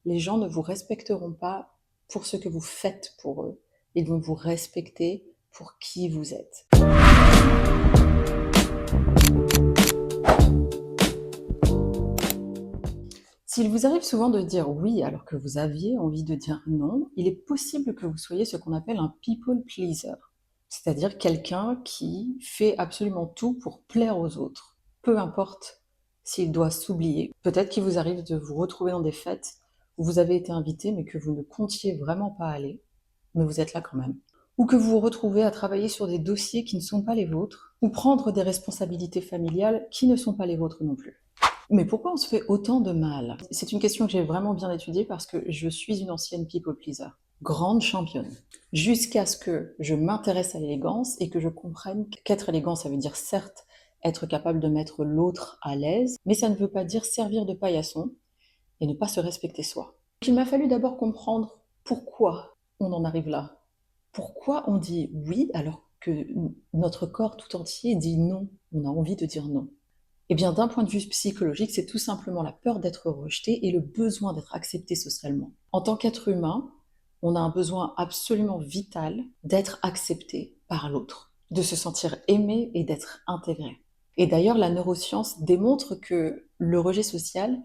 les gens ne vous respecteront pas pour ce que vous faites pour eux. Ils vont vous respecter pour qui vous êtes. S'il vous arrive souvent de dire oui alors que vous aviez envie de dire non, il est possible que vous soyez ce qu'on appelle un people pleaser, c'est-à-dire quelqu'un qui fait absolument tout pour plaire aux autres, peu importe s'il doit s'oublier. Peut-être qu'il vous arrive de vous retrouver dans des fêtes où vous avez été invité mais que vous ne comptiez vraiment pas aller, mais vous êtes là quand même. Ou que vous vous retrouvez à travailler sur des dossiers qui ne sont pas les vôtres, ou prendre des responsabilités familiales qui ne sont pas les vôtres non plus. Mais pourquoi on se fait autant de mal? C'est une question que j'ai vraiment bien étudiée parce que je suis une ancienne people pleaser, grande championne, jusqu'à ce que je m'intéresse à l'élégance et que je comprenne qu'être élégant, ça veut dire certes être capable de mettre l'autre à l'aise, mais ça ne veut pas dire servir de paillasson et ne pas se respecter soi. Il m'a fallu d'abord comprendre pourquoi on en arrive là. Pourquoi on dit oui alors que notre corps tout entier dit non? On a envie de dire non. Eh bien, d'un point de vue psychologique, c'est tout simplement la peur d'être rejeté et le besoin d'être accepté socialement. En tant qu'être humain, on a un besoin absolument vital d'être accepté par l'autre, de se sentir aimé et d'être intégré. Et d'ailleurs, la neuroscience démontre que le rejet social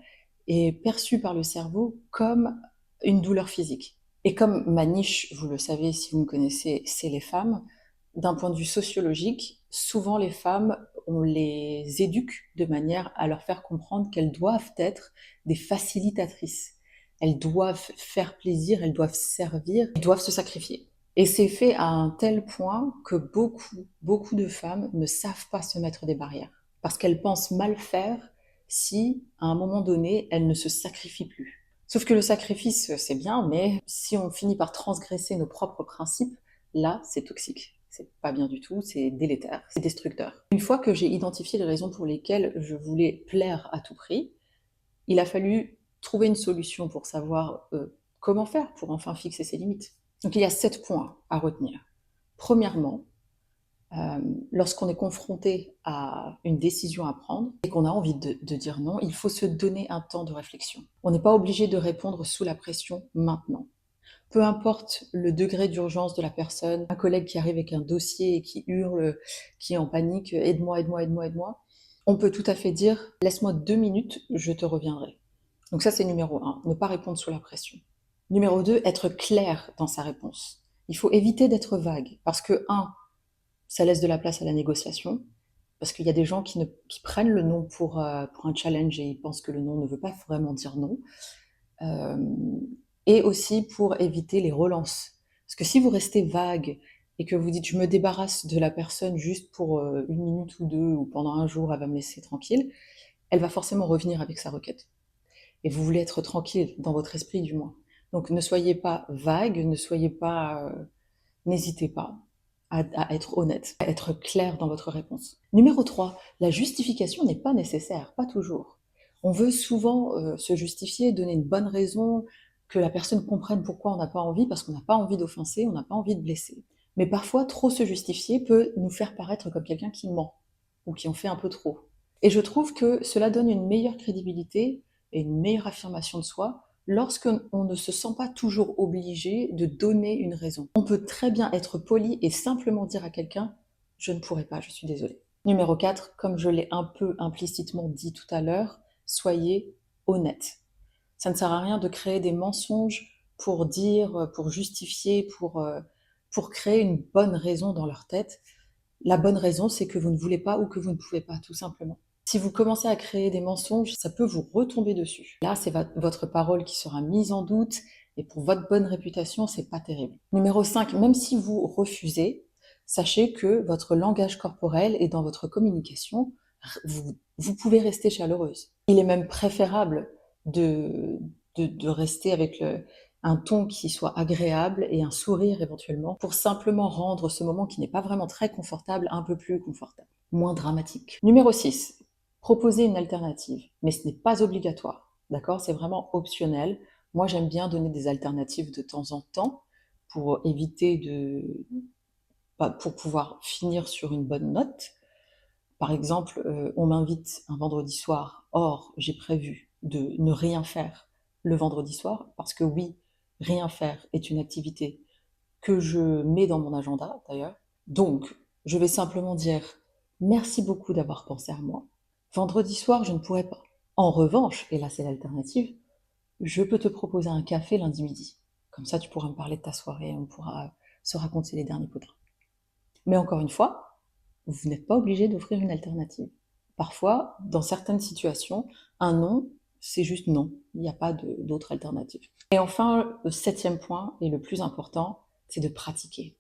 est perçu par le cerveau comme une douleur physique. Et comme ma niche, vous le savez si vous me connaissez, c'est les femmes, d'un point de vue sociologique, souvent les femmes, on les éduque de manière à leur faire comprendre qu'elles doivent être des facilitatrices. Elles doivent faire plaisir, elles doivent servir, elles doivent se sacrifier. Et c'est fait à un tel point que beaucoup de femmes ne savent pas se mettre des barrières. Parce qu'elles pensent mal faire si, à un moment donné, elles ne se sacrifient plus. Sauf que le sacrifice, c'est bien, mais si on finit par transgresser nos propres principes, là, c'est toxique. C'est pas bien du tout, c'est délétère, c'est destructeur. Une fois que j'ai identifié les raisons pour lesquelles je voulais plaire à tout prix, il a fallu trouver une solution pour savoir comment faire pour enfin fixer ses limites. Donc il y a 7 points à retenir. Premièrement, lorsqu'on est confronté à une décision à prendre et qu'on a envie de dire non, il faut se donner un temps de réflexion. On n'est pas obligé de répondre sous la pression maintenant. Peu importe le degré d'urgence de la personne, un collègue qui arrive avec un dossier et qui hurle, qui est en panique, aide-moi, aide-moi, aide-moi, aide-moi, on peut tout à fait dire, laisse-moi 2 minutes, je te reviendrai. Donc ça, c'est numéro 1, ne pas répondre sous la pression. Numéro 2, être clair dans sa réponse. Il faut éviter d'être vague, parce que 1, ça laisse de la place à la négociation, parce qu'il y a des gens qui prennent le non pour un challenge et ils pensent que le non ne veut pas vraiment dire non. Euh, et aussi pour éviter les relances. Parce que si vous restez vague et que vous dites je me débarrasse de la personne juste pour 1 minute ou 2 ou pendant un jour elle va me laisser tranquille, elle va forcément revenir avec sa requête. Et vous voulez être tranquille dans votre esprit du moins. Donc ne soyez pas vague, n'hésitez pas à être honnête, à être clair dans votre réponse. Numéro 3, la justification n'est pas nécessaire, pas toujours. On veut souvent se justifier, donner une bonne raison, que la personne comprenne pourquoi on n'a pas envie, parce qu'on n'a pas envie d'offenser, on n'a pas envie de blesser. Mais parfois, trop se justifier peut nous faire paraître comme quelqu'un qui ment, ou qui en fait un peu trop. Et je trouve que cela donne une meilleure crédibilité et une meilleure affirmation de soi lorsqu'on ne se sent pas toujours obligé de donner une raison. On peut très bien être poli et simplement dire à quelqu'un « je ne pourrai pas, je suis désolée ». Numéro 4, comme je l'ai un peu implicitement dit tout à l'heure, soyez honnête. Ça ne sert à rien de créer des mensonges pour dire, pour justifier, pour créer une bonne raison dans leur tête. La bonne raison, c'est que vous ne voulez pas ou que vous ne pouvez pas, tout simplement. Si vous commencez à créer des mensonges, ça peut vous retomber dessus. Là, c'est votre parole qui sera mise en doute, et pour votre bonne réputation, c'est pas terrible. Numéro 5, même si vous refusez, sachez que votre langage corporel et dans votre communication, vous pouvez rester chaleureuse. Il est même préférable de rester avec un ton qui soit agréable et un sourire éventuellement pour simplement rendre ce moment qui n'est pas vraiment très confortable un peu plus confortable, moins dramatique. Numéro 6, proposer une alternative, mais ce n'est pas obligatoire, d'accord? C'est vraiment optionnel. Moi, j'aime bien donner des alternatives de temps en temps pour éviter pour pouvoir finir sur une bonne note. Par exemple, on m'invite un vendredi soir, or j'ai prévu de ne rien faire le vendredi soir, parce que oui, rien faire est une activité que je mets dans mon agenda d'ailleurs. Donc, je vais simplement dire merci beaucoup d'avoir pensé à moi. Vendredi soir, je ne pourrai pas. En revanche, et là c'est l'alternative, je peux te proposer un café lundi midi. Comme ça, tu pourras me parler de ta soirée, on pourra se raconter les derniers poudres. Mais encore une fois, vous n'êtes pas obligé d'offrir une alternative. Parfois, dans certaines situations, un non, c'est juste non. Il n'y a pas d'autre alternative. Et enfin, le septième point, et le plus important, c'est de pratiquer.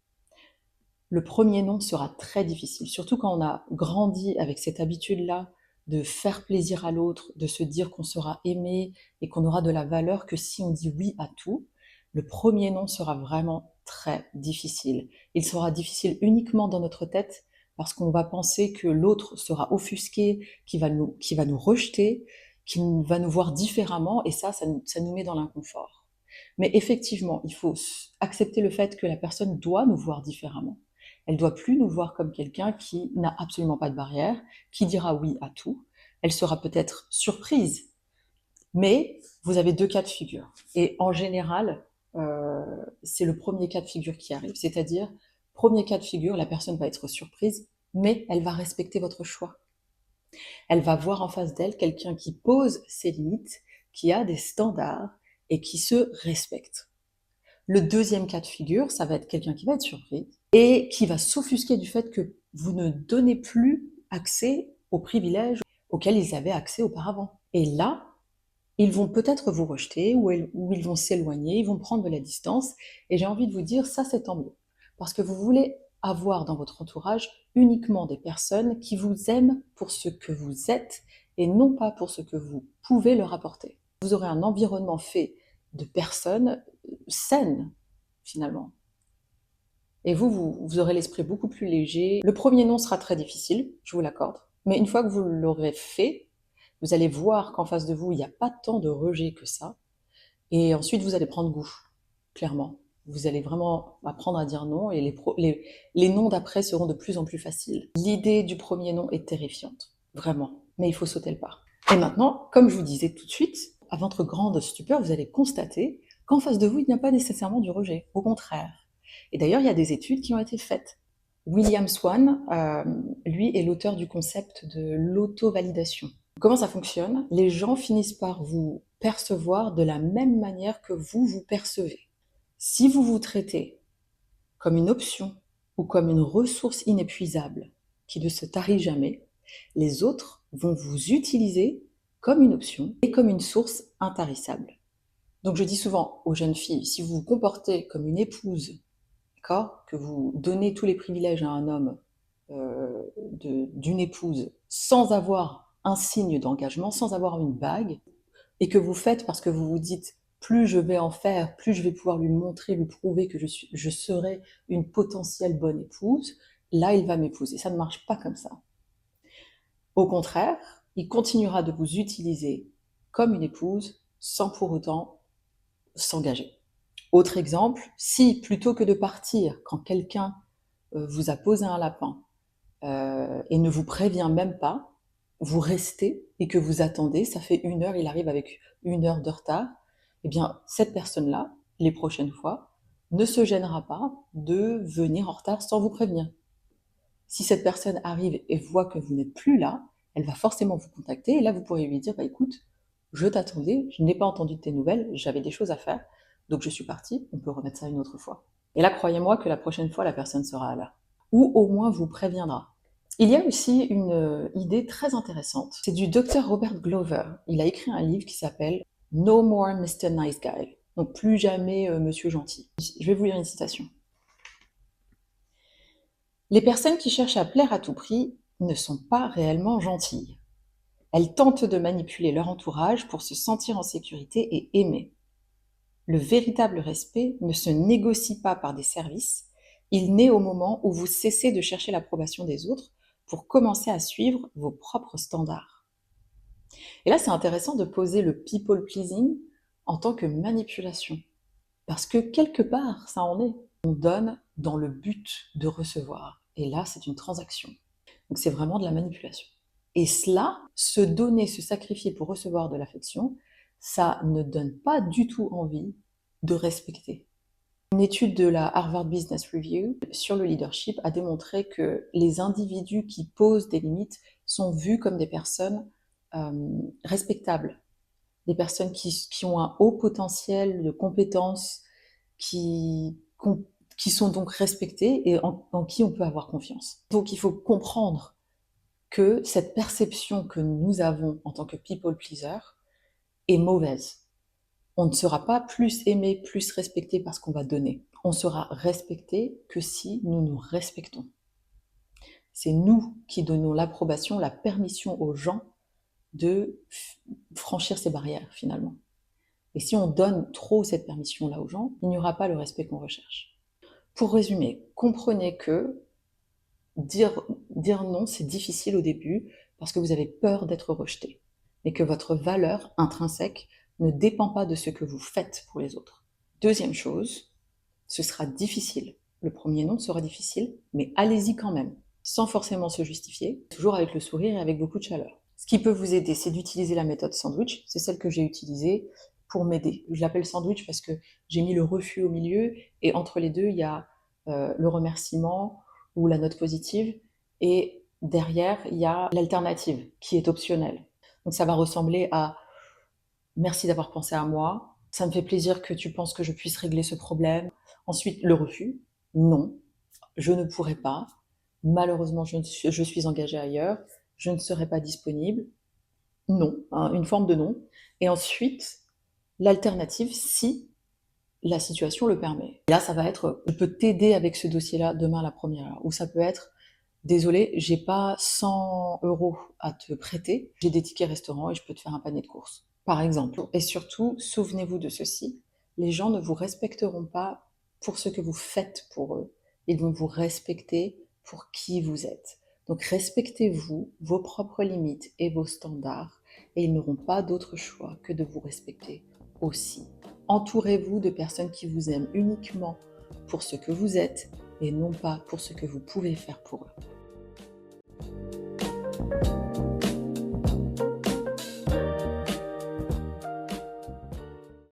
Le premier non sera très difficile, surtout quand on a grandi avec cette habitude-là de faire plaisir à l'autre, de se dire qu'on sera aimé et qu'on aura de la valeur que si on dit oui à tout. Le premier non sera vraiment très difficile. Il sera difficile uniquement dans notre tête parce qu'on va penser que l'autre sera offusqué, qu'il va nous rejeter, qu'il va nous voir différemment et ça nous met dans l'inconfort. Mais effectivement, il faut accepter le fait que la personne doit nous voir différemment. Elle doit plus nous voir comme quelqu'un qui n'a absolument pas de barrière, qui dira oui à tout. Elle sera peut-être surprise, mais vous avez deux cas de figure. Et en général, c'est le premier cas de figure qui arrive, c'est-à-dire, premier cas de figure, la personne va être surprise, mais elle va respecter votre choix. Elle va voir en face d'elle quelqu'un qui pose ses limites, qui a des standards et qui se respecte. Le deuxième cas de figure, ça va être quelqu'un qui va être surpris et qui va s'offusquer du fait que vous ne donnez plus accès aux privilèges auxquels ils avaient accès auparavant. Et là, ils vont peut-être vous rejeter ou ils vont s'éloigner, ils vont prendre de la distance. Et j'ai envie de vous dire, ça c'est tant mieux. Parce que vous voulez avoir dans votre entourage uniquement des personnes qui vous aiment pour ce que vous êtes et non pas pour ce que vous pouvez leur apporter. Vous aurez un environnement fait de personnes saines, finalement. Et vous aurez l'esprit beaucoup plus léger. Le premier non sera très difficile, je vous l'accorde. Mais une fois que vous l'aurez fait, vous allez voir qu'en face de vous, il n'y a pas tant de rejet que ça. Et ensuite, vous allez prendre goût, clairement. Vous allez vraiment apprendre à dire non et les noms d'après seront de plus en plus faciles. L'idée du premier non est terrifiante, vraiment. Mais il faut sauter le pas. Et maintenant, comme je vous disais tout de suite, à votre grande stupeur, vous allez constater qu'en face de vous, il n'y a pas nécessairement du rejet. Au contraire. Et d'ailleurs, il y a des études qui ont été faites. William Swan, lui, est l'auteur du concept de l'auto-validation. Comment ça fonctionne? Les gens finissent par vous percevoir de la même manière que vous vous percevez. Si vous vous traitez comme une option ou comme une ressource inépuisable qui ne se tarit jamais, les autres vont vous utiliser comme une option et comme une source intarissable. Donc je dis souvent aux jeunes filles, si vous vous comportez comme une épouse, d'accord, que vous donnez tous les privilèges à un homme d'une épouse sans avoir un signe d'engagement, sans avoir une bague, et que vous faites parce que vous vous dites plus je vais en faire, plus je vais pouvoir lui montrer, lui prouver que je serai une potentielle bonne épouse, là il va m'épouser. Ça ne marche pas comme ça. Au contraire, il continuera de vous utiliser comme une épouse sans pour autant s'engager. Autre exemple, si plutôt que de partir quand quelqu'un vous a posé un lapin et ne vous prévient même pas, vous restez et que vous attendez, ça fait 1 heure, il arrive avec 1 heure de retard, eh bien cette personne-là, les prochaines fois, ne se gênera pas de venir en retard sans vous prévenir. Si cette personne arrive et voit que vous n'êtes plus là, elle va forcément vous contacter et là vous pourrez lui dire, bah écoute, je t'attendais, je n'ai pas entendu de tes nouvelles, j'avais des choses à faire, donc je suis partie, on peut remettre ça une autre fois. Et là, croyez-moi que la prochaine fois, la personne sera là. Ou au moins vous préviendra. Il y a aussi une idée très intéressante. C'est du docteur Robert Glover. Il a écrit un livre qui s'appelle No More Mr. Nice Guy. Donc plus jamais Monsieur Gentil. Je vais vous lire une citation. Les personnes qui cherchent à plaire à tout prix ne sont pas réellement gentilles. Elles tentent de manipuler leur entourage pour se sentir en sécurité et aimées. Le véritable respect ne se négocie pas par des services, il naît au moment où vous cessez de chercher l'approbation des autres pour commencer à suivre vos propres standards. Et là, c'est intéressant de poser le people pleasing en tant que manipulation. Parce que quelque part, ça en est. On donne dans le but de recevoir. Et là, c'est une transaction. Donc c'est vraiment de la manipulation. Et cela, se donner, se sacrifier pour recevoir de l'affection, ça ne donne pas du tout envie de respecter. Une étude de la Harvard Business Review sur le leadership a démontré que les individus qui posent des limites sont vus comme des personnes respectables, des personnes qui ont un haut potentiel de compétences, qui, qui sont donc respectées et en qui on peut avoir confiance. Donc il faut comprendre que cette perception que nous avons en tant que people pleaser est mauvaise. On ne sera pas plus aimé, plus respecté parce qu'on va donner. On sera respecté que si nous nous respectons. C'est nous qui donnons l'approbation, la permission aux gens de franchir ces barrières finalement. Et si on donne trop cette permission-là aux gens, il n'y aura pas le respect qu'on recherche. Pour résumer, comprenez que dire non, c'est difficile au début parce que vous avez peur d'être rejeté, mais que votre valeur intrinsèque ne dépend pas de ce que vous faites pour les autres. Deuxième chose, ce sera difficile. Le premier non sera difficile, mais allez-y quand même, sans forcément se justifier, toujours avec le sourire et avec beaucoup de chaleur. Ce qui peut vous aider, c'est d'utiliser la méthode sandwich. C'est celle que j'ai utilisée pour m'aider. Je l'appelle sandwich parce que j'ai mis le refus au milieu et entre les deux, il y a le remerciement ou la note positive et derrière, il y a l'alternative qui est optionnelle. Donc ça va ressembler à merci d'avoir pensé à moi, ça me fait plaisir que tu penses que je puisse régler ce problème. Ensuite, le refus, non, je ne pourrai pas, malheureusement je suis engagée ailleurs, je ne serai pas disponible, non, hein, une forme de non. Et ensuite, l'alternative, si la situation le permet. Et là, ça va être, je peux t'aider avec ce dossier-là demain à la première heure. Ou ça peut être, désolé, j'ai pas 100 € à te prêter, j'ai des tickets restaurant et je peux te faire un panier de courses, par exemple. Et surtout, souvenez-vous de ceci, les gens ne vous respecteront pas pour ce que vous faites pour eux, ils vont vous respecter pour qui vous êtes. Donc respectez-vous, vos propres limites et vos standards, et ils n'auront pas d'autre choix que de vous respecter aussi. Entourez-vous de personnes qui vous aiment uniquement pour ce que vous êtes et non pas pour ce que vous pouvez faire pour eux.